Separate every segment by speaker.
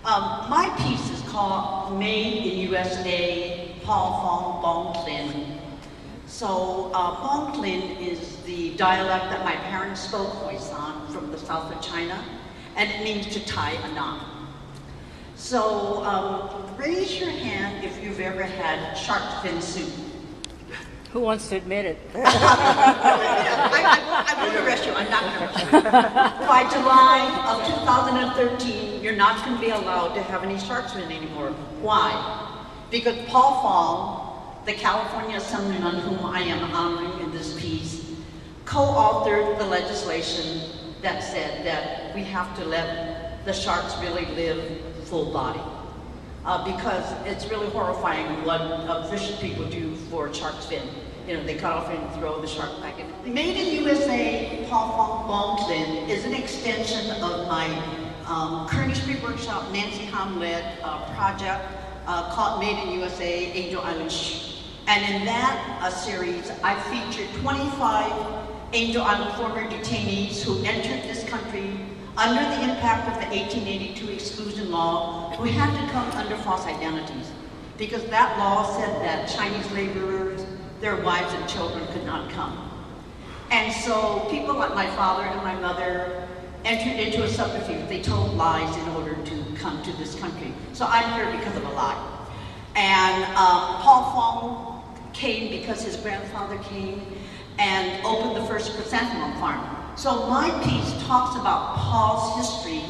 Speaker 1: My piece is called Made in USA, Paul, Fong, Bong, Slin. So Bong Slin is the dialect that my parents spoke Khoisan from the south of China, and it means to tie a knot. So raise your hand if you've ever had shark fin soup.
Speaker 2: Who wants to admit it?
Speaker 1: I won't arrest you. I'm not going to arrest you. By July of 2013, you're not going to be allowed to have any shark fin anymore. Why? Because Paul Fong, the California Assemblyman whom I am honoring in this piece, co-authored the legislation that said that we have to let the sharks really live full body. Because it's really horrifying what vicious people do for shark's fin. You know, they cut off and throw the shark back in. Made in USA, Paul Fong Bong Slin is an extension of my Kearney Street Workshop, Nancy Ham-led project called Made in USA, Angel Island Shh. And in that series, I featured 25 Angel Island former detainees who entered this country under the impact of the 1882 exclusion law, who had to come under false identities, because that law said that Chinese laborers, their wives and children could not come. And so people like my father and my mother entered into a subterfuge. They told lies in order to come to this country. So I'm here because of a lie. And Paul Fong came because his grandfather came and opened the first chrysanthemum farm. So my piece talks about Paul's history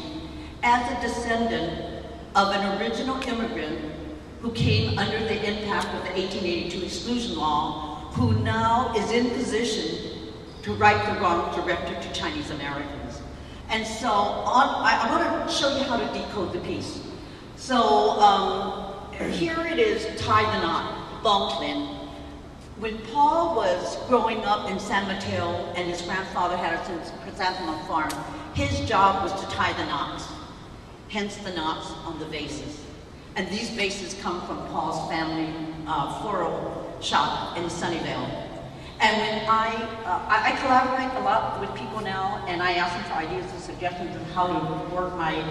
Speaker 1: as a descendant of an original immigrant who came under the impact of the 1882 exclusion law, who now is in position to right the wrong directed to Chinese Americans. And so I want to show you how to decode the piece. So here it is, Tie the Knot, Bong Slin. When Paul was growing up in San Mateo and his grandfather had a chrysanthemum farm, his job was to tie the knots, hence the knots on the vases. And these vases come from Paul's family floral shop in Sunnyvale. And when I collaborate a lot with people now, and I ask them for ideas and suggestions on how to work my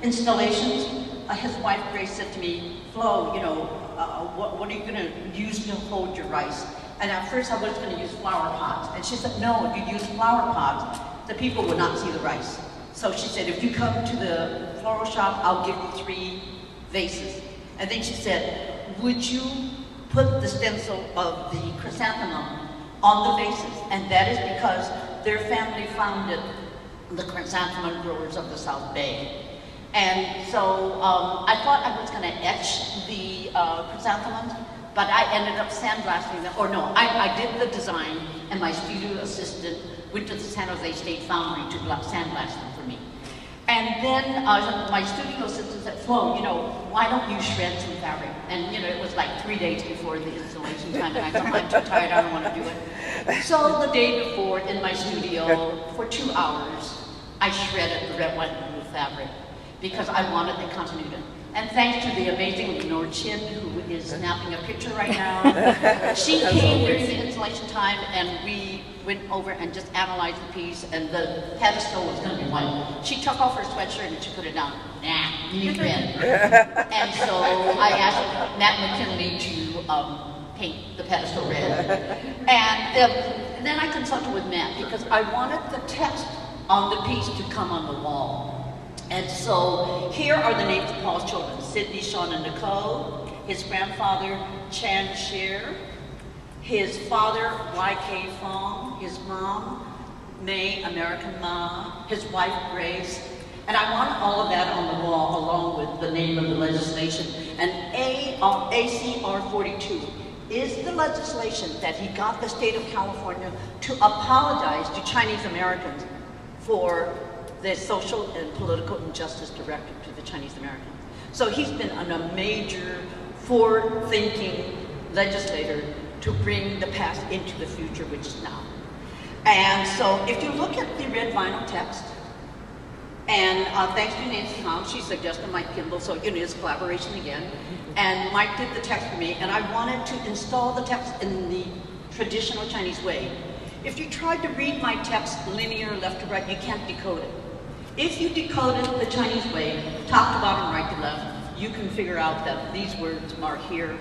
Speaker 1: installations. His wife Grace said to me, Flo, you know, what are you going to use to hold your rice? And at first I was going to use flower pots. And she said, no, if you use flower pots, the people will not see the rice. So she said, if you come to the floral shop, I'll give you 3 vases. And then she said, would you put the stencil of the chrysanthemum on the vases? And that is because their family founded the chrysanthemum growers of the South Bay. And so I thought I was going to etch the chrysanthemums, but I ended up sandblasting them. Or no, I did the design, and my studio assistant went to the San Jose State Foundry to sandblast them for me. And then my studio assistant said, Flo, you know, why don't you shred some fabric? And you know, it was like 3 days before the installation time, and I thought, I'm too tired, I don't want to do it. So the day before, in my studio, for 2 hours, I shredded the red, white, and blue fabric, because I wanted the continuity. And thanks to the amazing Lenore Chin, who is snapping a picture right now. She came during the installation time, and we went over and just analyzed the piece, and the pedestal was going to be white. She took off her sweatshirt and she put it down. Nah, you need red. And so I asked Matt McKinley to paint the pedestal red. And then I consulted with Matt, because I wanted the text on the piece to come on the wall. And so here are the names of Paul's children: Sydney, Sean, and Nicole. His grandfather, Chan Shear. His father, Y.K. Fong. His mom, May, American Ma. His wife, Grace. And I want all of that on the wall, along with the name of the legislation. And ACR 42 is the legislation that he got the state of California to apologize to Chinese Americans for the social and political injustice directed to the Chinese Americans. So he's been a major forward-thinking legislator to bring the past into the future, which is now. And so if you look at the red vinyl text, and thanks to Nancy Ham, she suggested Mike Kimball, so you know, it's collaboration again. And Mike did the text for me, and I wanted to install the text in the traditional Chinese way. If you tried to read my text linear left to right, you can't decode it. If you decoded the Chinese way, top to bottom, right to left, you can figure out that these words are here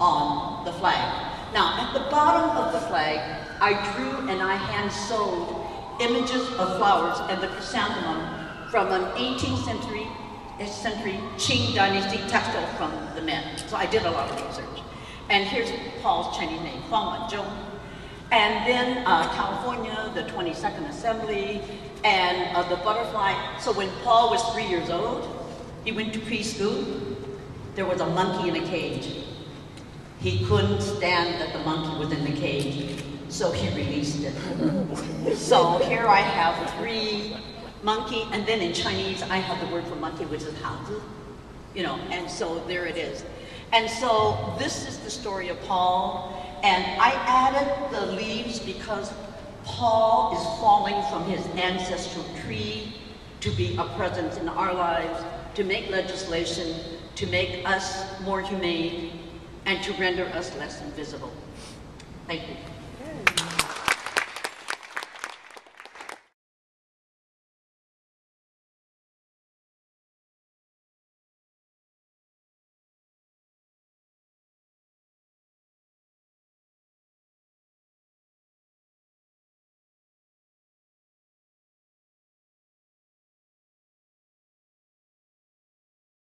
Speaker 1: on the flag. Now, at the bottom of the flag, I drew and I hand sewed images of flowers and the chrysanthemum from an 18th century Qing dynasty textile from the Mint. So I did a lot of research. And here's Paul's Chinese name, Fong. And then California, the 22nd Assembly, and the butterfly. So when Paul was 3 years old, he went to preschool. There was a monkey in a cage. He couldn't stand that the monkey was in the cage, so he released it. So here I have 3 monkey, and then in Chinese I have the word for monkey, which is haozi, you know, and so there it is. And so this is the story of Paul, and I added the leaves because Paul is falling from his ancestral tree to be a presence in our lives, to make legislation, to make us more humane, and to render us less invisible. Thank you.